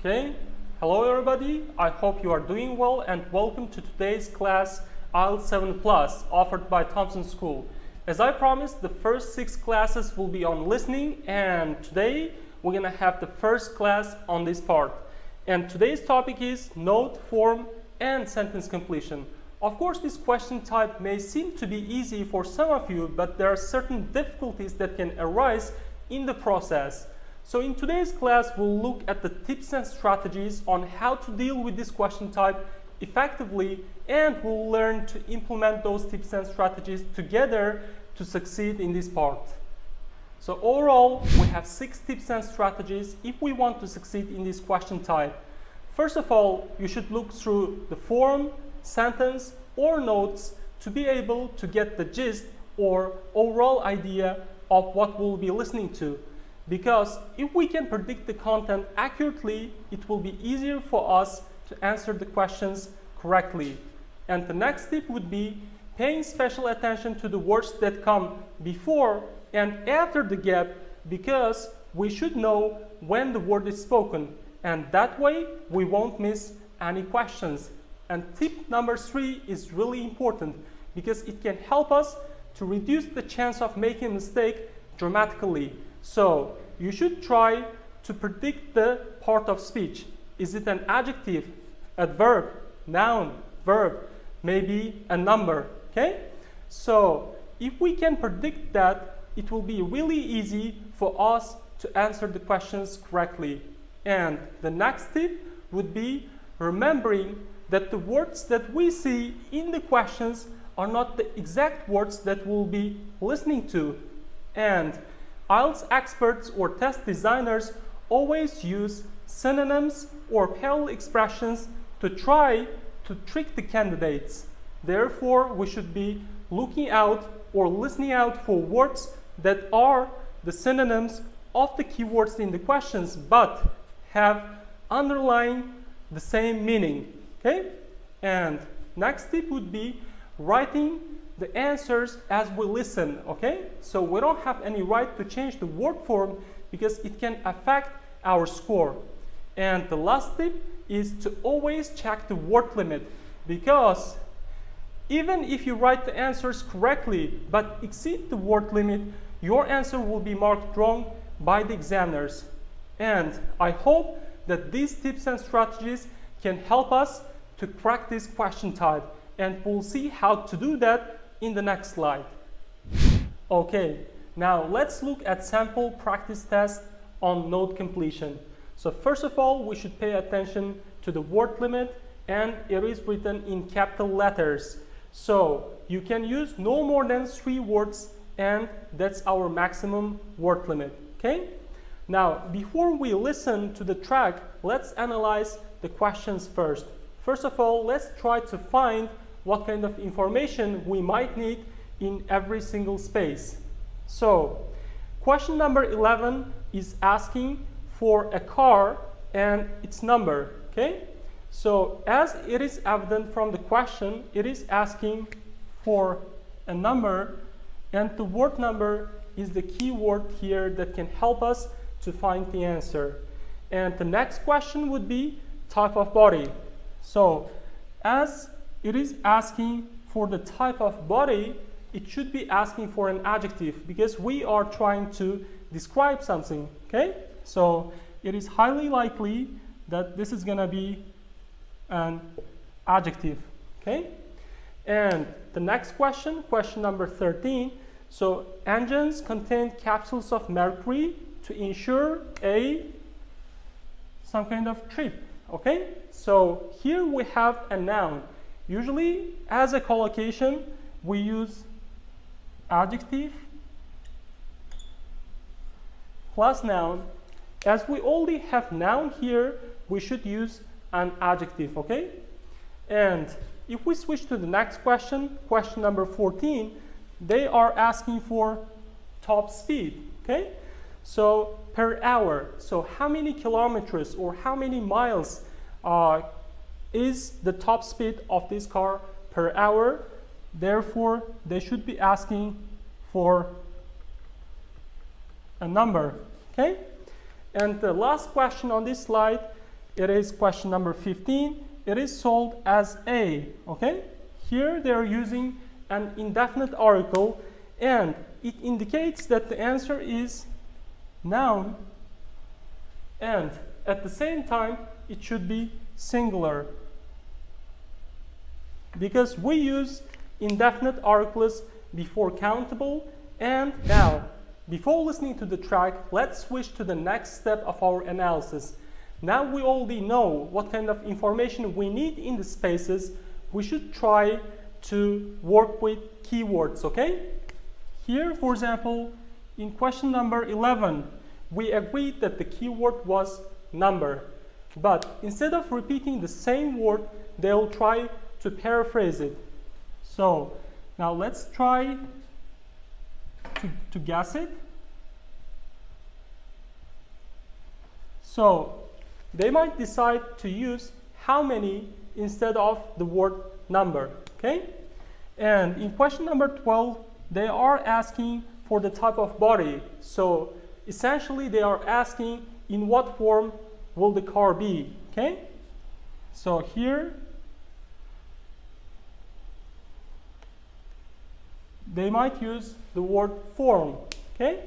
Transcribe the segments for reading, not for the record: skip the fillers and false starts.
Okay, hello everybody, I hope you are doing well and welcome to today's class IELTS 7 Plus offered by Thompson School. As I promised, the first 6 classes will be on listening, and today we're gonna have the first class on this part. And today's topic is note, form and sentence completion. Of course, this question type may seem to be easy for some of you, but there are certain difficulties that can arise in the process. So in today's class, we'll look at the tips and strategies on how to deal with this question type effectively, and we'll learn to implement those tips and strategies together to succeed in this part. So overall, we have 6 tips and strategies if we want to succeed in this question type. First of all, you should look through the form, sentence, or notes to be able to get the gist or overall idea of what we'll be listening to. Because if we can predict the content accurately, it will be easier for us to answer the questions correctly. And the next tip would be paying special attention to the words that come before and after the gap, because we should know when the word is spoken, and that way we won't miss any questions. And tip number 3 is really important because it can help us to reduce the chance of making a mistake dramatically. So you should try to predict the part of speech. Is it an adjective, adverb, noun, verb, maybe a number, okay? So if we can predict that, it will be really easy for us to answer the questions correctly. And the next tip would be remembering that the words that we see in the questions are not the exact words that we'll be listening to. And IELTS experts or test designers always use synonyms or parallel expressions to try to trick the candidates. Therefore, we should be looking out or listening out for words that are the synonyms of the keywords in the questions but have underlying the same meaning. Okay? And next tip would be writing the answers as we listen, okay? So we don't have any right to change the word form because it can affect our score. And the last tip is to always check the word limit, because even if you write the answers correctly but exceed the word limit, your answer will be marked wrong by the examiners. And I hope that these tips and strategies can help us to crack this question type, and we'll see how to do that in the next slide. Okay, now let's look at sample practice test on note completion. So first of all, we should pay attention to the word limit, and it is written in capital letters. So you can use no more than 3 words, and that's our maximum word limit, okay? Now, before we listen to the track, let's analyze the questions first. First of all, let's try to find what kind of information we might need in every single space. So, question number 11 is asking for a car and its number, okay? So, as it is evident from the question, it is asking for a number, and the word number is the key word here that can help us to find the answer. And the next question would be type of body. So, as it is asking for the type of body, it should be asking for an adjective because we are trying to describe something, okay? So it is highly likely that this is gonna be an adjective, okay? And the next question, question number 13. So engines contain capsules of mercury to ensure some kind of trip, okay? So here we have a noun. Usually, as a collocation, we use adjective plus noun. As we already have noun here, we should use an adjective, okay? And if we switch to the next question, question number 14, they are asking for top speed, okay? So per hour, so how many kilometers or how many miles is the top speed of this car per hour? Therefore, they should be asking for a number, okay? And the last question on this slide, it is question number 15. It is sold as a, okay? Here they are using an indefinite article, and it indicates that the answer is noun, and at the same time it should be singular, because we use indefinite articles before countable and noun. Before listening to the track, let's switch to the next step of our analysis. Now we already know what kind of information we need in the spaces. We should try to work with keywords, okay? Here, for example, in question number 11, we agreed that the keyword was number. But instead of repeating the same word, they'll try to paraphrase it. So now let's try to guess it. So they might decide to use how many instead of the word number, okay? And in question number 12, they are asking for the type of body. So essentially they are asking in what form will the car be, okay? So here they might use the word form, okay?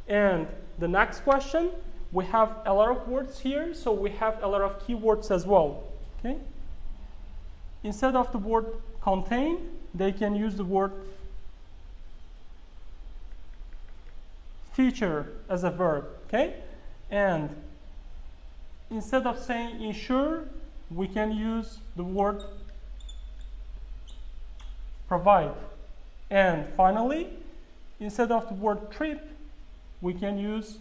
And the next question, we have a lot of words here, so we have a lot of keywords as well, okay? Instead of the word contain, they can use the word feature as a verb, okay? And instead of saying ensure, we can use the word provide. And finally, instead of the word trip, we can use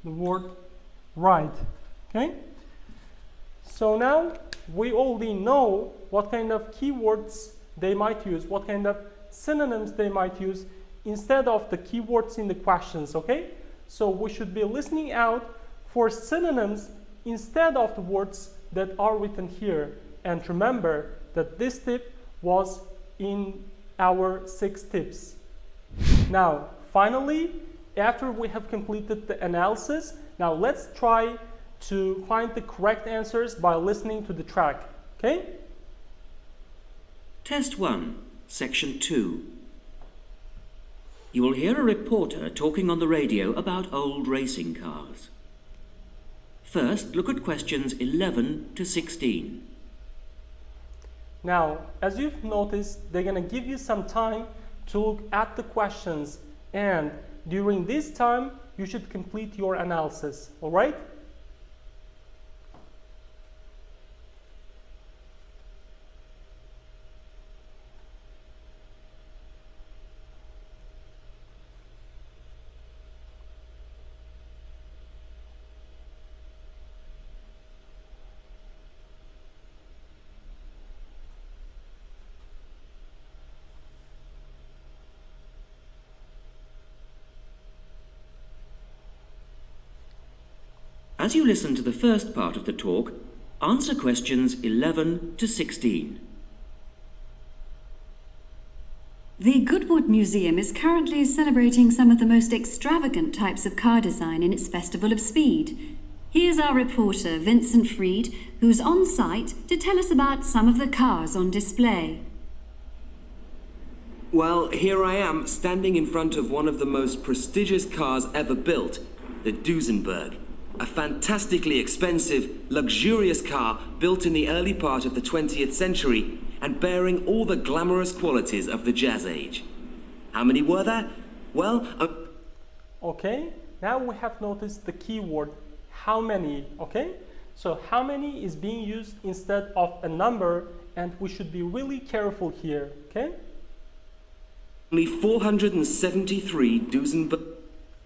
the word ride, okay? So now we already know what kind of keywords they might use, what kind of synonyms they might use instead of the keywords in the questions, okay? So we should be listening out for synonyms instead of the words that are written here. And remember that this tip was in our 6 tips. Now, finally, after we have completed the analysis, now let's try to find the correct answers by listening to the track, okay? Test 1, Section 2. You will hear a reporter talking on the radio about old racing cars. First, look at questions 11 to 16. Now, as you've noticed, they're going to give you some time to look at the questions, and during this time, you should complete your analysis, all right? As you listen to the first part of the talk, answer questions 11 to 16. The Goodwood Museum is currently celebrating some of the most extravagant types of car design in its Festival of Speed. Here's our reporter, Vincent Freed, who's on site to tell us about some of the cars on display. Well, here I am, standing in front of one of the most prestigious cars ever built, the Duesenberg. A fantastically expensive, luxurious car built in the early part of the 20th century and bearing all the glamorous qualities of the Jazz Age. How many were there? Well, Okay, now we have noticed the keyword, how many, okay? So how many is being used instead of a number, and we should be really careful here, okay? only 473 Duesenberg.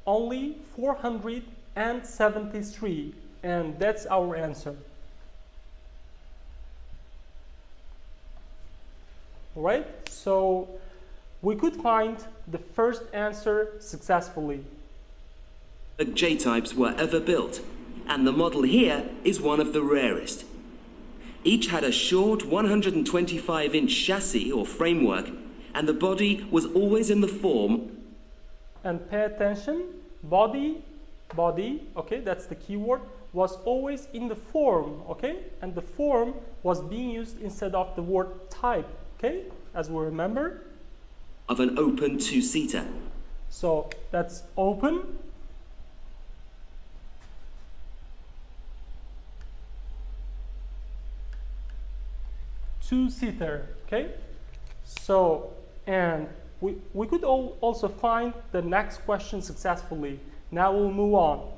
Only 473, and that's our answer. All right, so we could find the first answer successfully. J-types were ever built, and the model here is one of the rarest. Each had a short 125-inch chassis or framework, and the body was always in the form. And pay attention, body body, okay, that's the keyword, was always in the form, okay, and the form was being used instead of the word type, okay, as we remember. Of an open two-seater. So that's open. Two-seater, okay. So, and we could also find the next question successfully. Now we'll move on.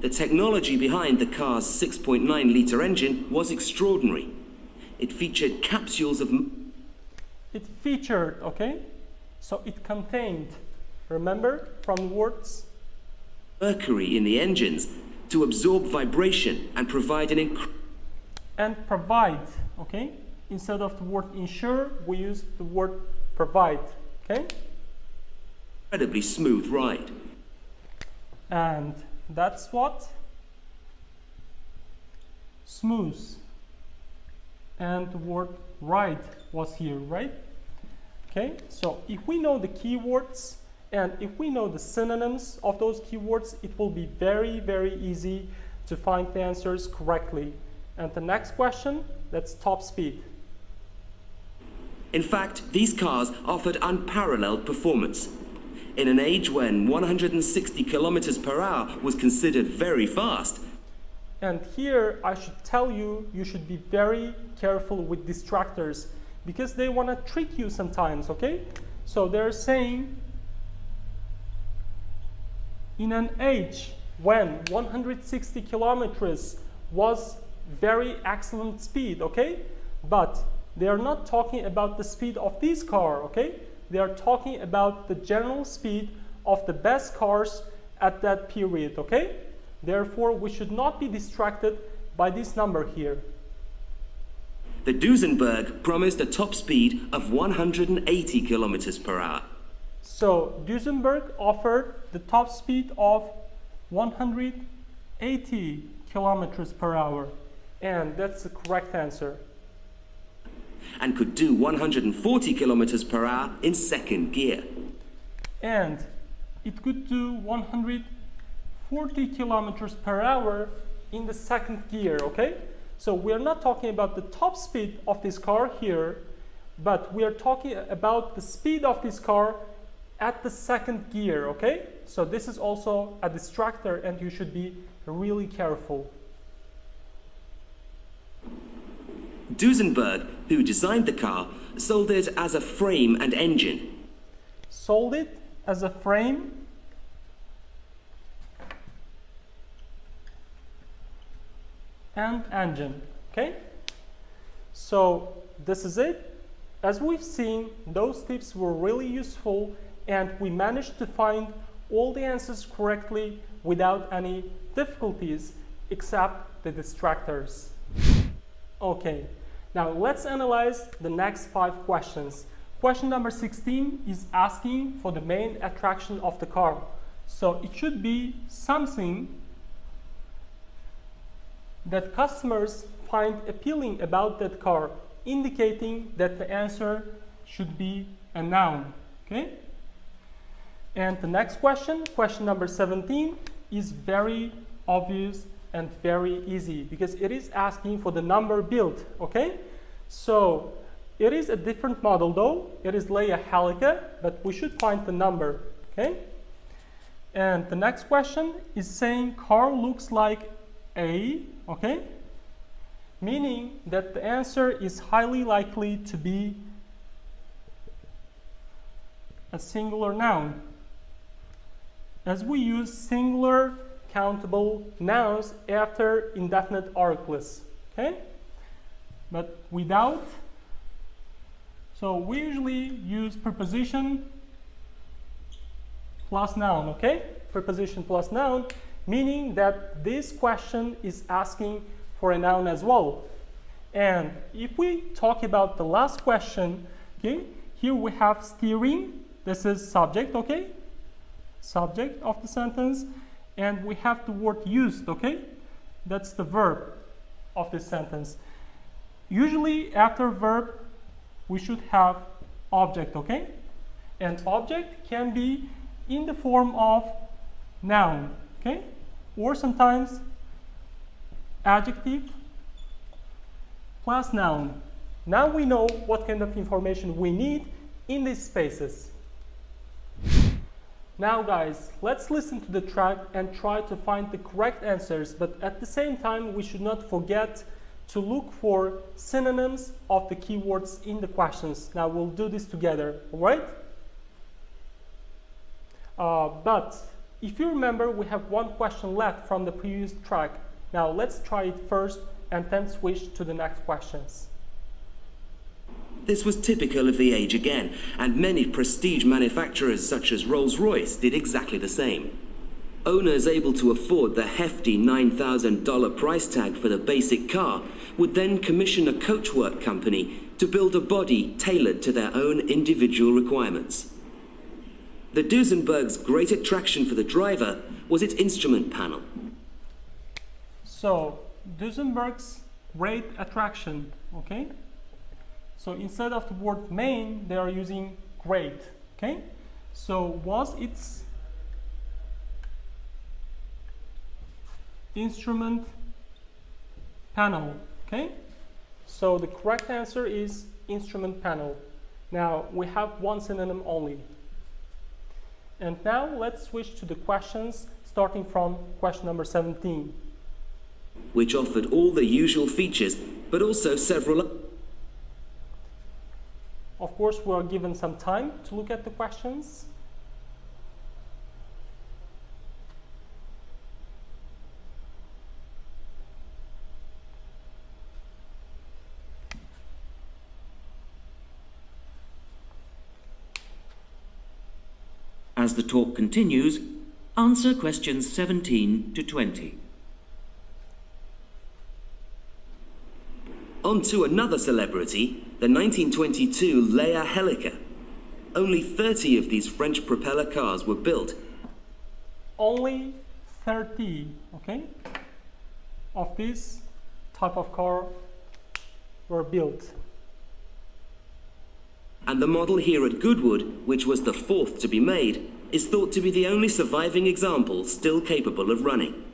The technology behind the car's 6.9-litre engine was extraordinary. It featured capsules of... It featured, okay? So it contained, remember from the words? Mercury in the engines to absorb vibration and provide an provide, okay? Instead of the word ensure, we use the word provide, okay? Incredibly smooth ride. And that's what? Smooth. And the word ride was here, right? Okay, so if we know the keywords and if we know the synonyms of those keywords, it will be very, very easy to find the answers correctly. And the next question, that's top speed. In fact, these cars offered unparalleled performance. In an age when 160 kilometers per hour was considered very fast. And here I should tell you, you should be very careful with distractors because they want to trick you sometimes, okay? So they're saying in an age when 160 kilometers was very excellent speed, okay? But they are not talking about the speed of this car, okay? They are talking about the general speed of the best cars at that period, okay? Therefore, we should not be distracted by this number here. The Duesenberg promised a top speed of 180 kilometers per hour. So, Duesenberg offered the top speed of 180 kilometers per hour. And that's the correct answer. And could do 140 kilometers per hour in second gear. And it could do 140 kilometers per hour in the second gear, okay? So we are not talking about the top speed of this car here, but we are talking about the speed of this car at the second gear, okay? So this is also a distractor and you should be really careful. Duesenberg, who designed the car, sold it as a frame and engine. Sold it as a frame and engine, okay? So this is it. As we've seen, those tips were really useful and we managed to find all the answers correctly without any difficulties except the distractors. Okay, now let's analyze the next 5 questions. Question number 16 is asking for the main attraction of the car. So it should be something that customers find appealing about that car, indicating that the answer should be a noun, okay? And the next question, question number 17, is very obvious and very easy because it is asking for the number built, okay? So it is a different model though. It is Leia Helica, but we should find the number, okay? And the next question is saying car looks like a, okay? Meaning that the answer is highly likely to be a singular noun, as we use singular countable nouns after indefinite articles, okay? But without, so we usually use preposition plus noun, okay? Preposition plus noun, meaning that this question is asking for a noun as well. And if we talk about the last question, okay, here we have steering, this is subject, okay? Subject of the sentence, and we have the word used, okay? That's the verb of this sentence. Usually after verb, we should have object, okay? And object can be in the form of noun, okay? Or sometimes adjective plus noun. Now we know what kind of information we need in these spaces. Now guys, let's listen to the track and try to find the correct answers, but at the same time we should not forget to look for synonyms of the keywords in the questions. Now we'll do this together, alright? But if you remember, we have one question left from the previous track. Now let's try it first and then switch to the next questions. This was typical of the age again, and many prestige manufacturers such as Rolls-Royce did exactly the same. Owners able to afford the hefty $9,000 price tag for the basic car would then commission a coachwork company to build a body tailored to their own individual requirements. The Duesenberg's great attraction for the driver was its instrument panel. So, Duesenberg's great attraction, okay? So instead of the word main, they are using great, okay? So was its instrument panel, okay? So the correct answer is instrument panel. Now we have one synonym only. And now let's switch to the questions, starting from question number 17. Which offered all the usual features, but also several. Of course, we are given some time to look at the questions. As the talk continues, answer questions 17 to 20. On to another celebrity, the 1922 Leia Helica. Only 30 of these French propeller cars were built. Only 30, okay, of this type of car were built. And the model here at Goodwood, which was the fourth to be made, is thought to be the only surviving example still capable of running.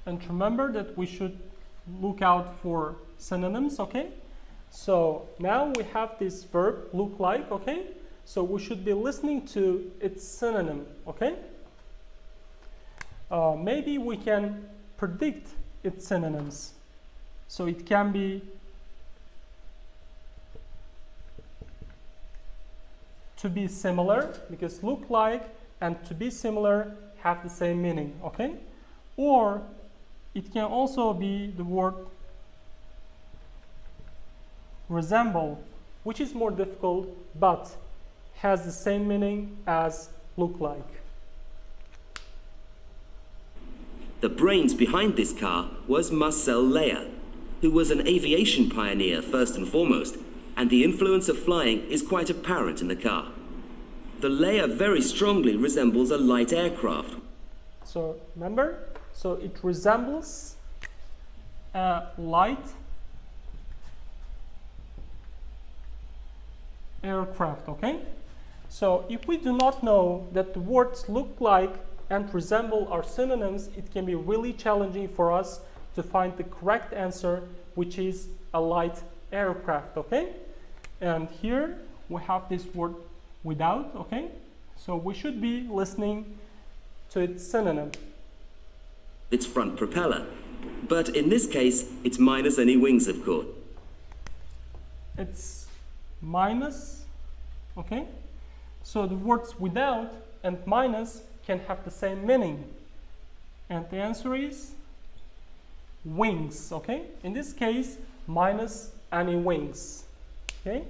And remember that we should look out for synonyms, okay? So now we have this verb, look like, okay? So we should be listening to its synonym, okay? Maybe we can predict its synonyms. So it can be to be similar, because look like and to be similar have the same meaning, okay? Or it can also be the word resemble, which is more difficult but has the same meaning as look like. The brains behind this car was Marcel Leia, who was an aviation pioneer first and foremost, and the influence of flying is quite apparent in the car. The Leia very strongly resembles a light aircraft. So remember, so it resembles a light aircraft, okay? So if we do not know that the words look like and resemble are synonyms, it can be really challenging for us to find the correct answer, which is a light aircraft, okay? And here we have this word without, okay? So we should be listening to its synonym. Its front propeller. But in this case, it's minus any wings, of course. It's minus, okay? So the words without and minus can have the same meaning. And the answer is wings, okay? In this case, minus any wings, okay?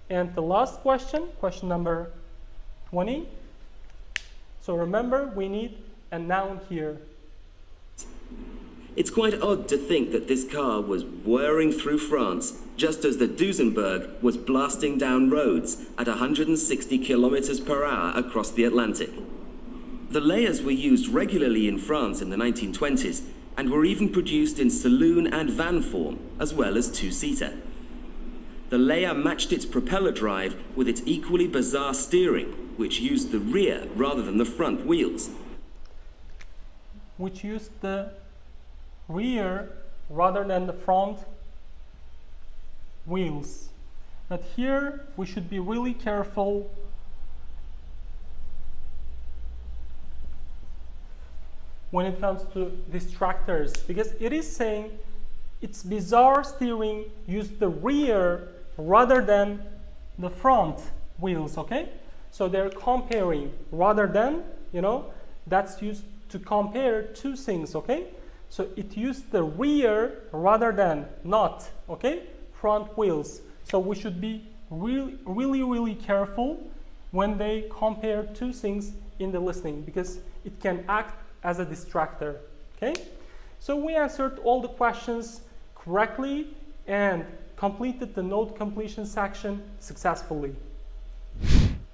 And the last question, question number 20. So remember, we need a noun here. It's quite odd to think that this car was whirring through France just as the Duesenberg was blasting down roads at 160 kilometers per hour across the Atlantic. The Leias were used regularly in France in the 1920s and were even produced in saloon and van form, as well as two-seater. the layer matched its propeller drive with its equally bizarre steering, which used the rear rather than the front wheels. Which used the rear rather than the front wheels. But here we should be really careful when it comes to distractors, because it is saying its bizarre steering used the rear rather than the front wheels, okay? So they're comparing rather than, that's used to compare two things, okay? So it used the rear rather than, not, okay? Front wheels. So we should be really careful when they compare two things in the listening, because it can act as a distractor, okay? So we answered all the questions correctly and completed the note completion section successfully.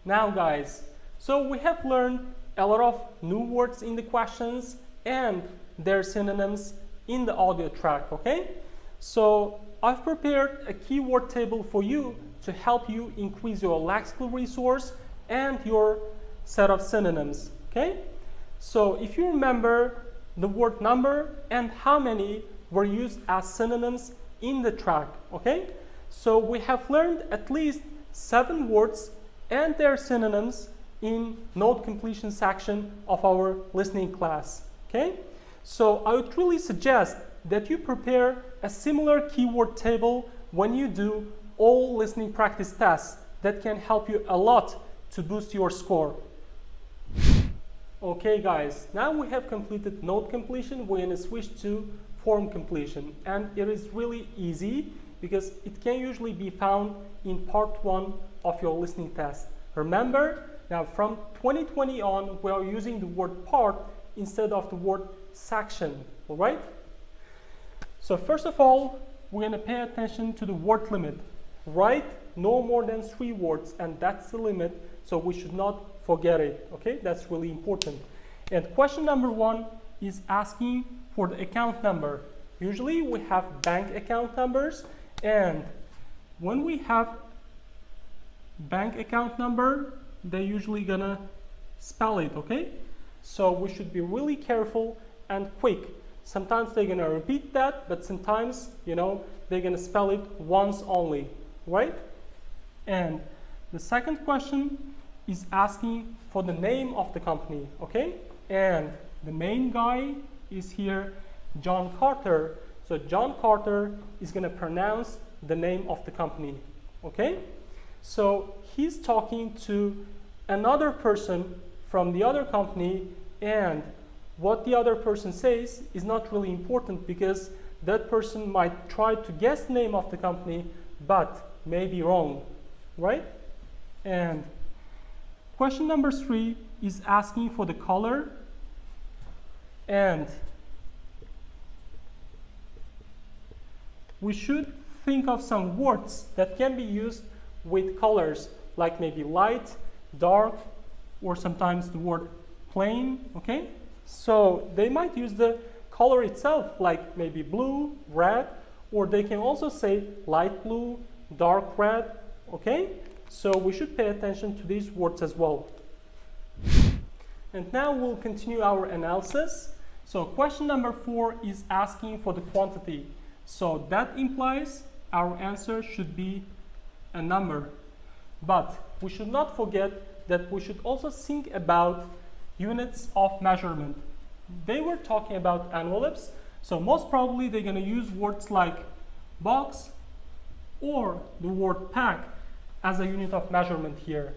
Now guys, so we have learned a lot of new words in the questions and their synonyms in the audio track, okay? So I've prepared a keyword table for you to help you increase your lexical resource and your set of synonyms, okay? So if you remember, the word number and how many were used as synonyms in the track, okay? So we have learned at least 7 words and their synonyms in note completion section of our listening class, okay? So I would really suggest that you prepare a similar keyword table when you do all listening practice tests. That can help you a lot to boost your score. Okay guys, now we have completed note completion. We're going to switch to form completion, and it is really easy because it can usually be found in part 1 of your listening test. Remember, now from 2020 on, we are using the word part instead of the word section, all right? So first of all, we're going to pay attention to the word limit. Write no more than 3 words, and that's the limit, so we should not forget it, okay? That's really important. And question number 1 is asking for the account number. Usually we have bank account numbers, and when we have bank account number, they're usually gonna spell it, okay? So we should be really careful and quick. Sometimes they're gonna repeat that, but sometimes, they're gonna spell it once only, right? And the second question is asking for the name of the company, okay? And the main guy is here, John Carter. So John Carter is gonna pronounce the name of the company, okay? So he's talking to another person from the other company, and what the other person says is not really important because that person might try to guess the name of the company but may be wrong, right? And question number 3 is asking for the color, and we should think of some words that can be used with colors, like maybe light, dark, or sometimes the word plain, okay? So they might use the color itself, like maybe blue, red, or they can also say light blue, dark red, okay? So we should pay attention to these words as well. And now we'll continue our analysis. So question number 4 is asking for the quantity. So that implies our answer should be a number. But we should not forget that we should also think about units of measurement. They were talking about envelopes, so most probably they're going to use words like box or the word pack as a unit of measurement here.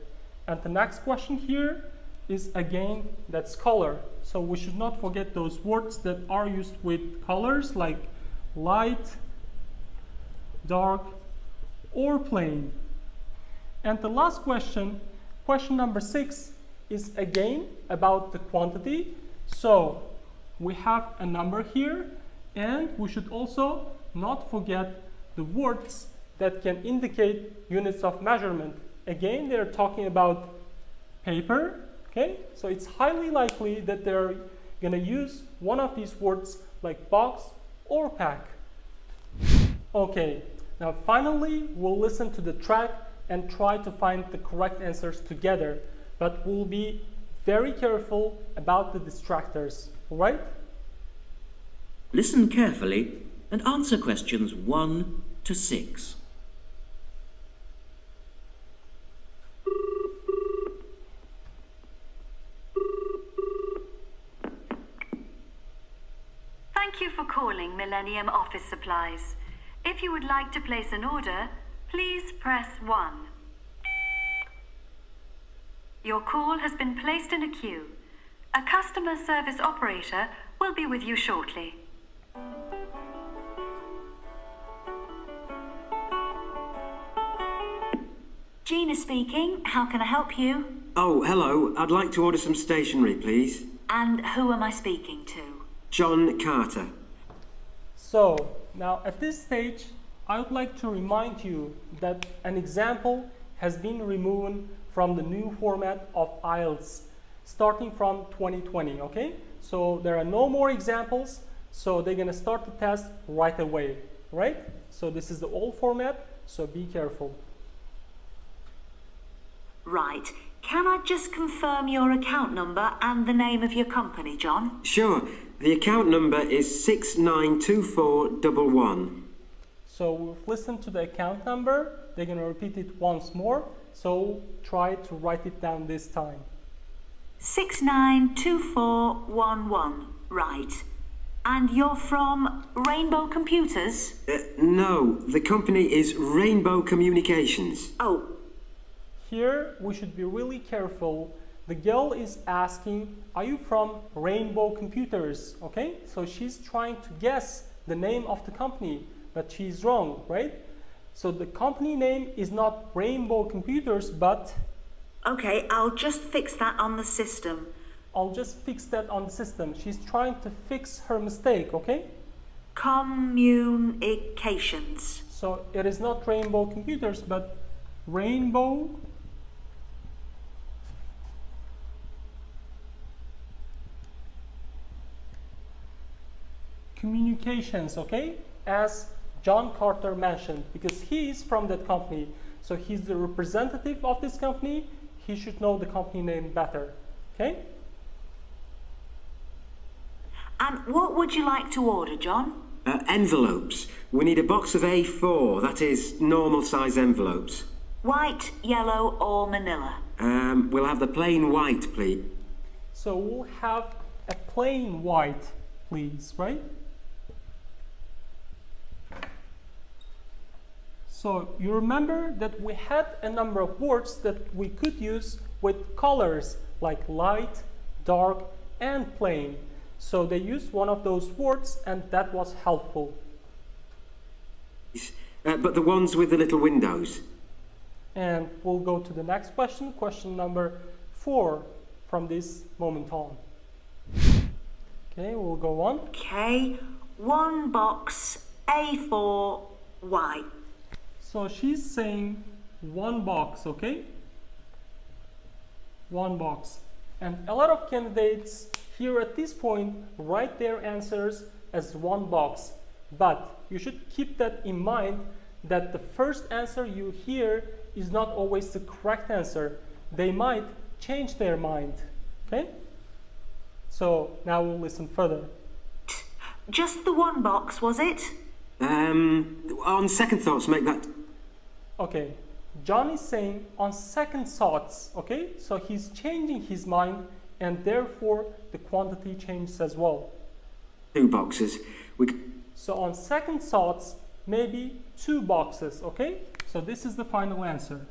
And the next question here is again, that's color. So we should not forget those words that are used with colors like light, dark, or plain. And the last question, question number 6, is again about the quantity. So we have a number here, and we should also not forget the words that can indicate units of measurement. Again, they're talking about paper, okay? So it's highly likely that they're gonna use one of these words like box or pack. Okay, Now finally, we'll listen to the track and try to find the correct answers together, but we'll be very careful about the distractors, alright? Listen carefully and answer questions 1 to 6. Thank you for calling Millennium Office Supplies. If you would like to place an order, please press 1. Your call has been placed in a queue. A customer service operator will be with you shortly. Gina speaking. How can I help you? Oh, hello. I'd like to order some stationery, please. And who am I speaking to? John Carter. So, now at this stage, I would like to remind you that an example has been removed from the new format of IELTS starting from 2020, okay? So there are no more examples, so they're gonna start the test right away, right? So this is the old format, so be careful. Right. Can I just confirm your account number and the name of your company, John? Sure. The account number is 692411. So we've listened to the account number. They're going to repeat it once more. So try to write it down this time. 692411. Right. And you're from Rainbow Computers? No, the company is Rainbow Communications. Oh. Here we should be really careful. The girl is asking, are you from Rainbow Computers? Okay, so she's trying to guess the name of the company, but she's wrong, right? So the company name is not Rainbow Computers, but... Okay, I'll just fix that on the system. I'll just fix that on the system. She's trying to fix her mistake, okay? Communications. So it is not Rainbow Computers, but Rainbow Communications, okay? As John Carter mentioned, because he is from that company, so he's the representative of this company, he should know the company name better, okay? And what would you like to order, John? Envelopes. We need a box of A4, that is, normal size envelopes. White, yellow, or manila? We'll have the plain white, please. So we'll have a plain white, please, right? So you remember that we had a number of words that we could use with colors like light, dark, and plain. So they used one of those words and that was helpful. But the ones with the little windows. And we'll go to the next question, question number 4 from this moment on. Okay, we'll go on. Okay, one box, A4, white. So she's saying one box, okay? One box. And a lot of candidates here at this point write their answers as one box. But you should keep that in mind that the first answer you hear is not always the correct answer. They might change their mind, okay? So now we'll listen further. Just the one box, was it? On second thoughts, make that... Okay, John is saying on second thoughts, okay? So he's changing his mind and therefore the quantity changes as well. 2 boxes. So on second thoughts, maybe 2 boxes, okay? So this is the final answer.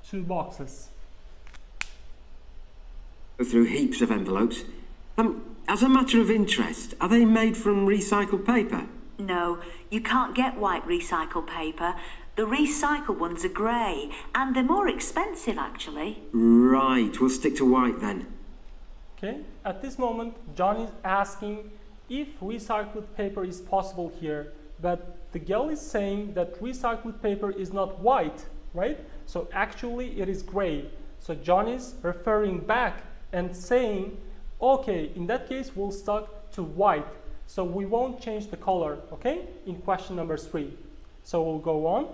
2 boxes. Go through heaps of envelopes. As a matter of interest, are they made from recycled paper? No, you can't get white recycled paper. The recycled ones are grey, and they're more expensive, actually. Right, we'll stick to white then. Okay, at this moment, John is asking if recycled paper is possible here, but the girl is saying that recycled paper is not white, right? So actually it is grey. So John is referring back and saying, okay, in that case, we'll stick to white. So we won't change the color, okay, in question number 3. So we'll go on.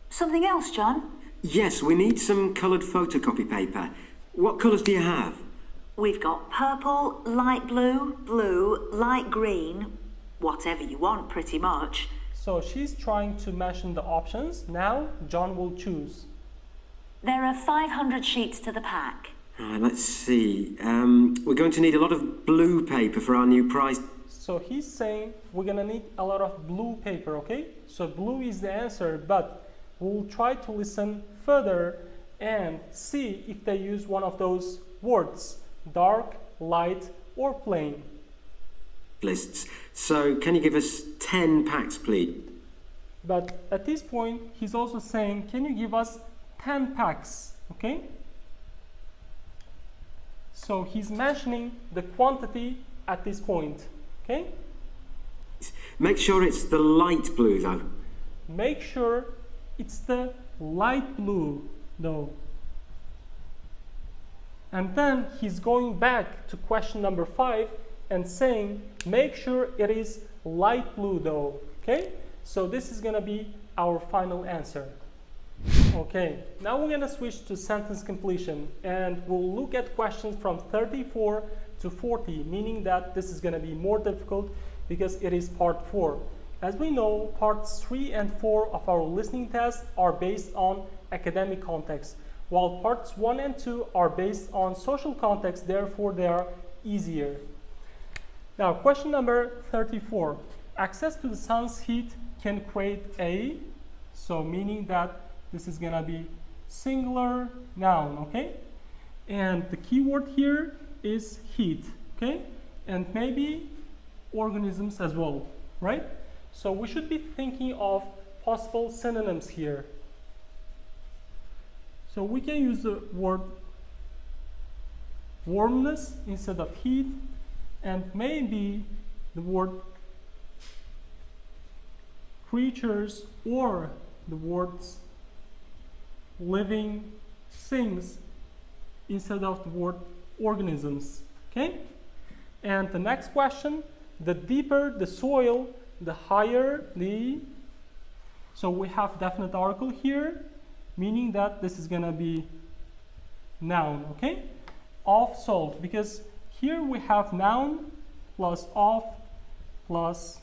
Something else, John? Yes, we need some coloured photocopy paper. What colours do you have? We've got purple, light blue, blue, light green, whatever you want, pretty much. So she's trying to mention the options. Now John will choose. There are 500 sheets to the pack. Let's see. We're going to need a lot of blue paper for our new prize. So he's saying we're gonna need a lot of blue paper, okay? So blue is the answer, but we'll try to listen further and see if they use one of those words, dark, light, or plain. Lists. So can you give us 10 packs, please? But at this point, he's also saying, can you give us 10 packs, okay? So he's mentioning the quantity at this point, okay? Make sure it's the light blue, though. Make sure it's the light blue, though. And then he's going back to question number 5 and saying, make sure it is light blue, though, okay? So this is gonna be our final answer. Okay, now we're gonna switch to sentence completion, and we'll look at questions from 34 to 40, meaning that this is gonna be more difficult because it is part 4. As we know, parts 3 and 4 of our listening test are based on academic context, while parts 1 and 2 are based on social context, therefore they are easier. Now, question number 34. Access to the sun's heat can create a, so meaning that this is gonna be singular noun, okay? And the key word here is heat, okay? And maybe organisms as well, right? So we should be thinking of possible synonyms here. So we can use the word warmness instead of heat, and maybe the word creatures or the words living things instead of the word organisms, okay? And the next question, the deeper the soil, the higher the, so we have definite article here, meaning that this is gonna be noun, okay? Of salt, because here we have noun plus of plus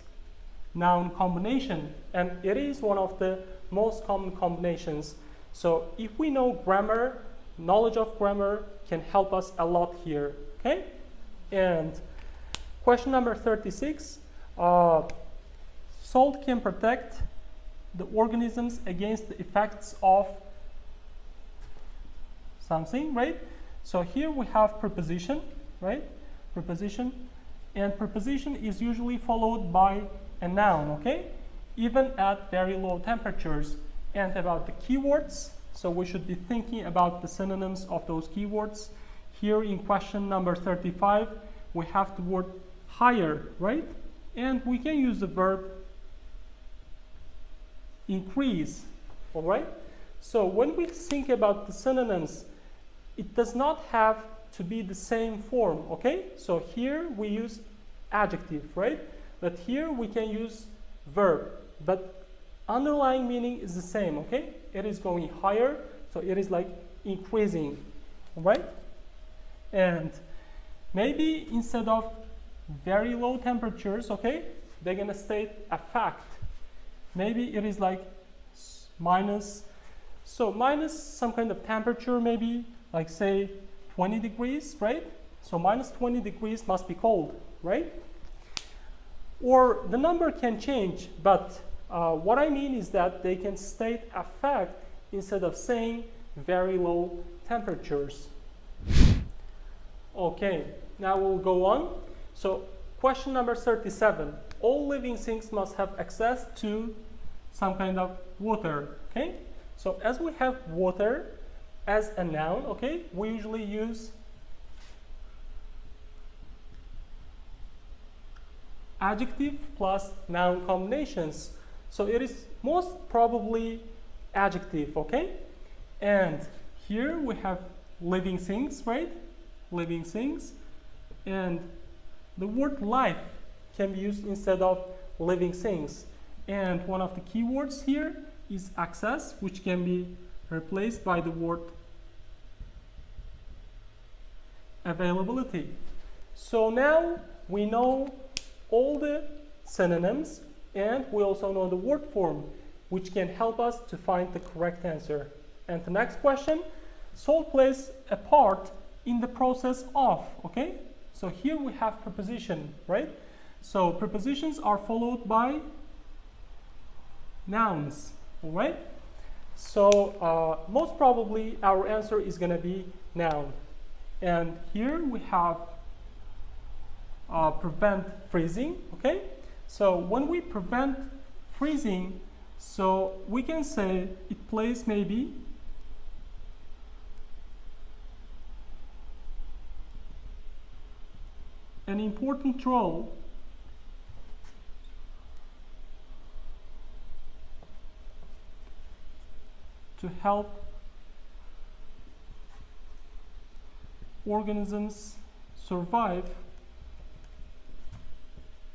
noun combination, and it is one of the most common combinations. So if we know grammar, knowledge of grammar can help us a lot here, okay? And question number 36, salt can protect the organisms against the effects of something, right? So here we have preposition, right? Preposition, and preposition is usually followed by a noun, okay? Even at very low temperatures. And about the keywords, so we should be thinking about the synonyms of those keywords. Here in question number 35, we have the word higher, right? And we can use the verb increase, all right? So when we think about the synonyms, it does not have to be the same form, okay? So here we use adjective, right? But here we can use verb, but underlying meaning is the same, okay? It is going higher, so it is like increasing, all right? And maybe instead of very low temperatures, okay, they're gonna state a fact. Maybe it is like minus, so minus some kind of temperature, maybe like say 20 degrees, right? So minus 20 degrees must be cold, right? Or the number can change, but what I mean is that they can state a fact instead of saying very low temperatures. Okay, now we'll go on. So question number 37. All living things must have access to some kind of water, okay? So as we have water as a noun, okay, we usually use adjective plus noun combinations. So it is most probably adjective, okay? And here we have living things, right? Living things. And the word life can be used instead of living things. And one of the keywords here is access, which can be replaced by the word availability. So now we know all the synonyms, and we also know the word form, which can help us to find the correct answer. And the next question, salt plays a part in the process of, okay? So here we have preposition, right? So prepositions are followed by nouns, all right? So most probably our answer is going to be noun. And here we have prevent freezing, okay? So when we prevent freezing, so we can say it plays maybe an important role to help organisms survive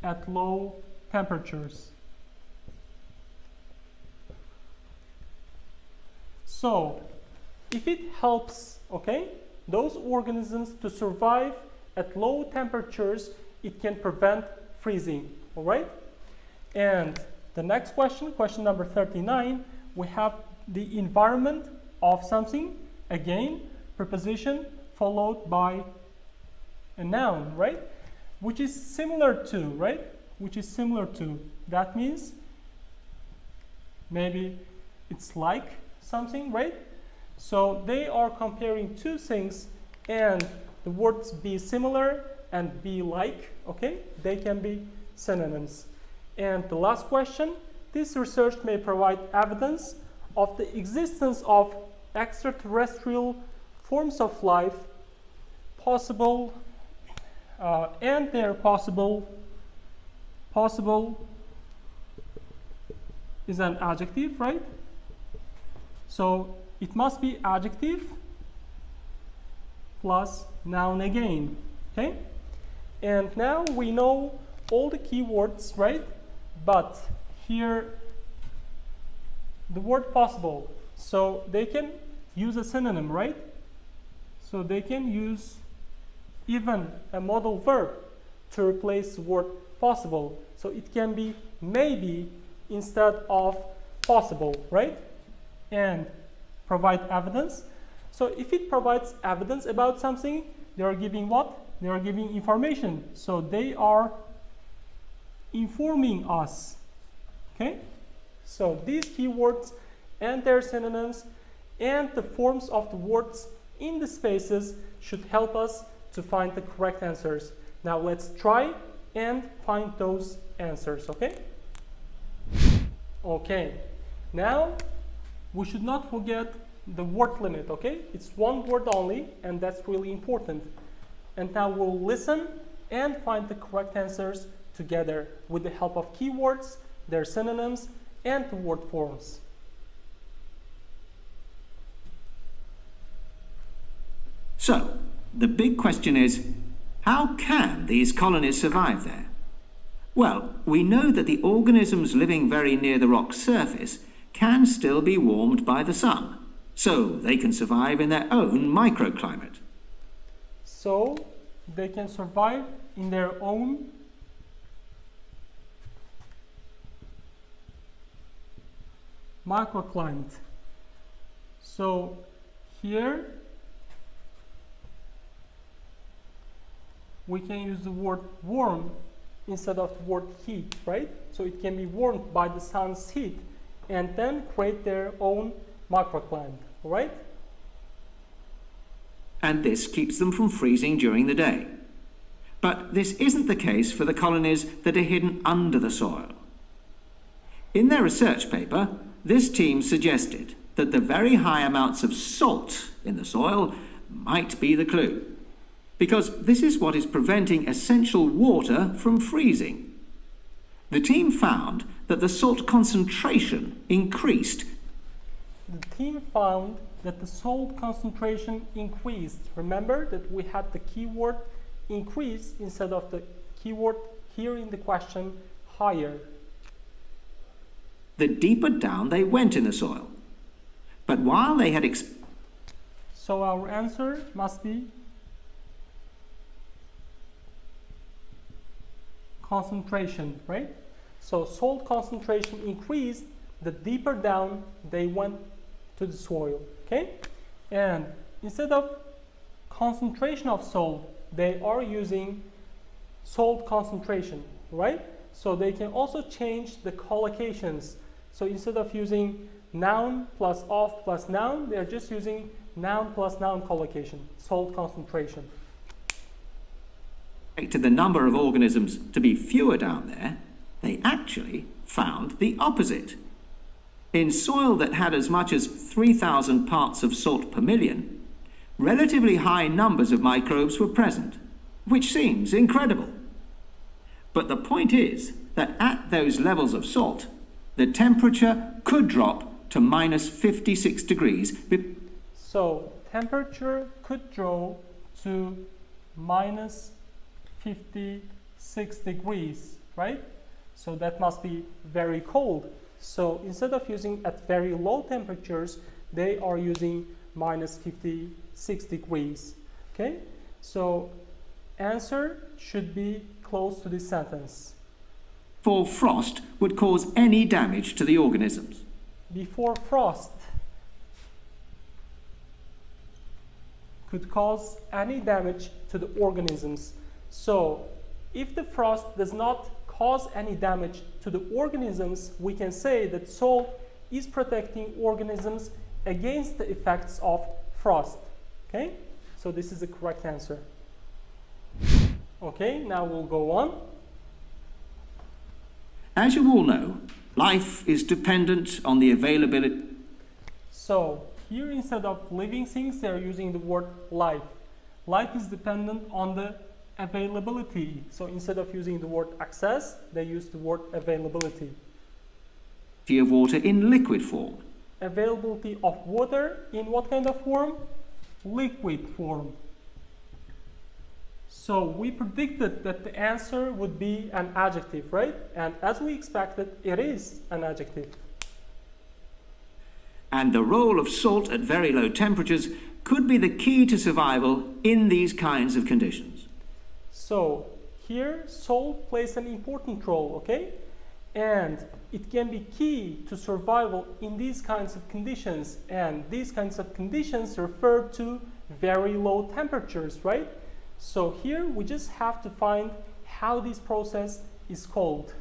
at low temperatures. So, if it helps, okay, those organisms to survive at low temperatures, it can prevent freezing, all right? And the next question, question number 39, we have the environment of something, again, preposition followed by a noun, right? Which is similar to, right? Which is similar to. That means maybe it's like something, right? So they are comparing two things, and the words be similar and be like, okay? They can be synonyms. And the last question, this research may provide evidence of the existence of extraterrestrial forms of life possible and their possible is an adjective, right? So it must be adjective plus noun again, okay? And now we know all the keywords, right? But here the word possible, so they can use a synonym, right? So they can use even a modal verb to replace the word possible. So it can be maybe instead of possible, right? And provide evidence. So if it provides evidence about something, they are giving what? They are giving information. So they are informing us, okay? So these keywords and their synonyms and the forms of the words in the spaces should help us to find the correct answers. Now let's try and find those answers, okay? Okay, now we should not forget the word limit, okay? It's one word only, and that's really important. And now we'll listen and find the correct answers together with the help of keywords, their synonyms, and the word forms. So, the big question is, how can these colonies survive there? Well, we know that the organisms living very near the rock's surface can still be warmed by the sun, so they can survive in their own microclimate. So they can survive in their own microclimate. So here we can use the word warm instead of the word heat, right? So it can be warmed by the sun's heat and then create their own microclimate, right? And this keeps them from freezing during the day. But this isn't the case for the colonies that are hidden under the soil. In their research paper, this team suggested that the very high amounts of salt in the soil might be the clue, because this is what is preventing essential water from freezing. The team found that the salt concentration increased. The team found that the salt concentration increased. Remember that we had the keyword increase instead of the keyword here in the question higher. The deeper down they went in the soil. But while they had So our answer must be concentration, right? So salt concentration increased the deeper down they went to the soil, okay? And instead of concentration of salt, they are using salt concentration, right? So they can also change the collocations. So instead of using noun plus of plus noun, they're just using noun plus noun collocation, salt concentration. to the number of organisms to be fewer down there, they actually found the opposite. In soil that had as much as 3,000 parts of salt per million, relatively high numbers of microbes were present, which seems incredible. But the point is that at those levels of salt, the temperature could drop to minus 56 degrees. So temperature could drop to minus 56 degrees, right? So that must be very cold. So instead of using at very low temperatures, they are using minus 56 degrees. Okay, so answer should be close to this sentence. For frost would cause any damage to the organisms. Before frost could cause any damage to the organisms. So if the frost does not cause any damage to the organisms, we can say that salt is protecting organisms against the effects of frost. Okay, so this is the correct answer. Okay, now we'll go on. As you all know, life is dependent on the availability. So here instead of living things, they're using the word life. Life is dependent on the availability. So instead of using the word access, they use the word availability. Of water in liquid form. Availability of water in what kind of form? Liquid form. So we predicted that the answer would be an adjective, right? And as we expected, it is an adjective. And the role of salt at very low temperatures could be the key to survival in these kinds of conditions. So here, salt plays an important role, okay? And it can be key to survival in these kinds of conditions. And these kinds of conditions refer to very low temperatures, right? So here we just have to find how this process is called.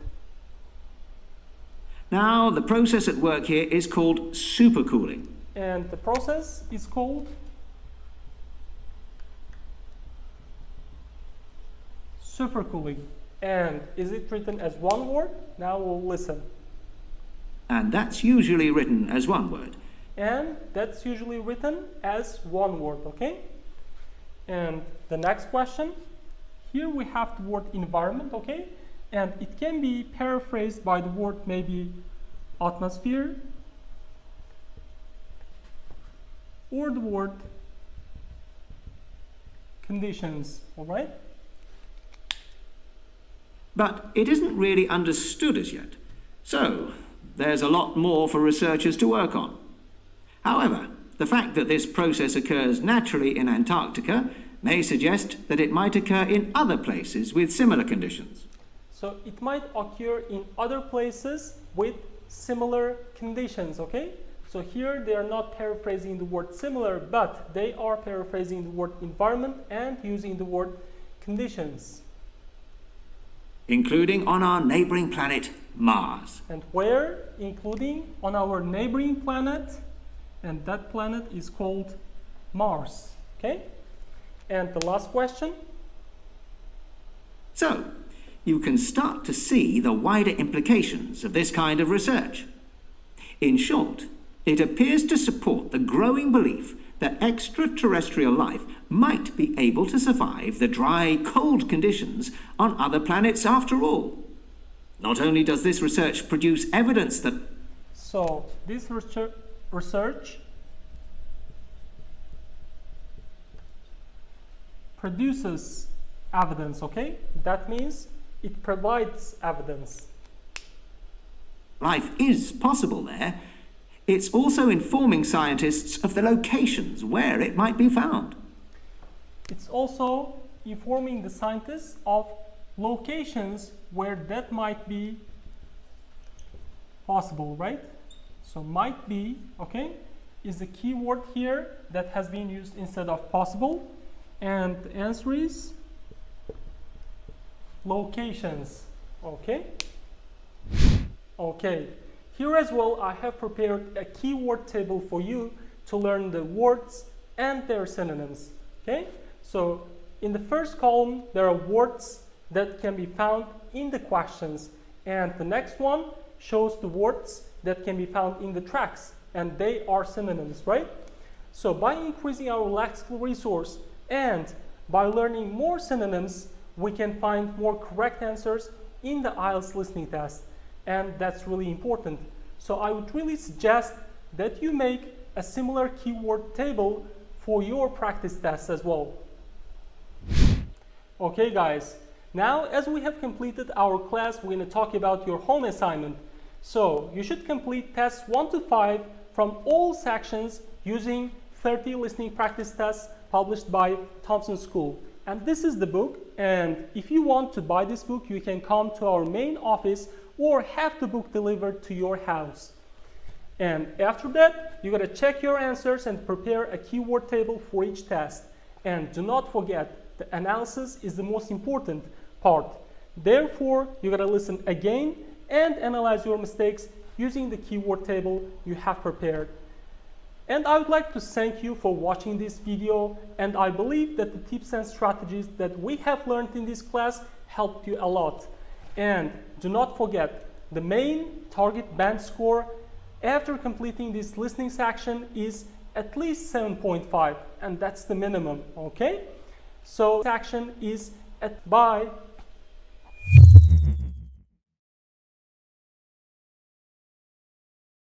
Now, the process at work here is called supercooling. And the process is called supercooling. And is it written as one word? Now we'll listen. And that's usually written as one word. And that's usually written as one word, okay? And the next question, here we have the word environment, okay? And it can be paraphrased by the word maybe atmosphere or the word conditions, all right? But it isn't really understood as yet. So there's a lot more for researchers to work on. However, the fact that this process occurs naturally in Antarctica may suggest that it might occur in other places with similar conditions. So it might occur in other places with similar conditions, okay? So here they are not paraphrasing the word similar, but they are paraphrasing the word environment and using the word conditions. Including on our neighboring planet, Mars. And where? Including on our neighboring planet, and that planet is called Mars, okay? And the last question. So, you can start to see the wider implications of this kind of research. In short, it appears to support the growing belief that extraterrestrial life might be able to survive the dry, cold conditions on other planets after all. Not only does this research produce evidence that... So, this research produces evidence, okay? That means It provides evidence. Life is possible there. It's also informing scientists of the locations where it might be found. It's also informing the scientists of locations where that might be possible, right? So might be, okay, is the key word here that has been used instead of possible. And the answer is locations, okay? Okay, here as well I have prepared a keyword table for you to learn the words and their synonyms, okay? So in the first column there are words that can be found in the questions, and the next one shows the words that can be found in the tracks, and they are synonyms, right? So by increasing our lexical resource and by learning more synonyms, we can find more correct answers in the IELTS listening test, and that's really important. So I would really suggest that you make a similar keyword table for your practice tests as well. Okay guys, now as we have completed our class, we're going to talk about your home assignment. So you should complete tests 1 to 5 from all sections using 30 listening practice tests published by Thompson School. And this is the book, and if you want to buy this book, you can come to our main office or have the book delivered to your house. And after that, you gotta check your answers and prepare a keyword table for each test. And do not forget, the analysis is the most important part. Therefore, you gotta listen again and analyze your mistakes using the keyword table you have prepared. And I would like to thank you for watching this video, and I believe that the tips and strategies that we have learned in this class helped you a lot. And do not forget, the main target band score after completing this listening section is at least 7.5, and that's the minimum, okay? So section is at bye.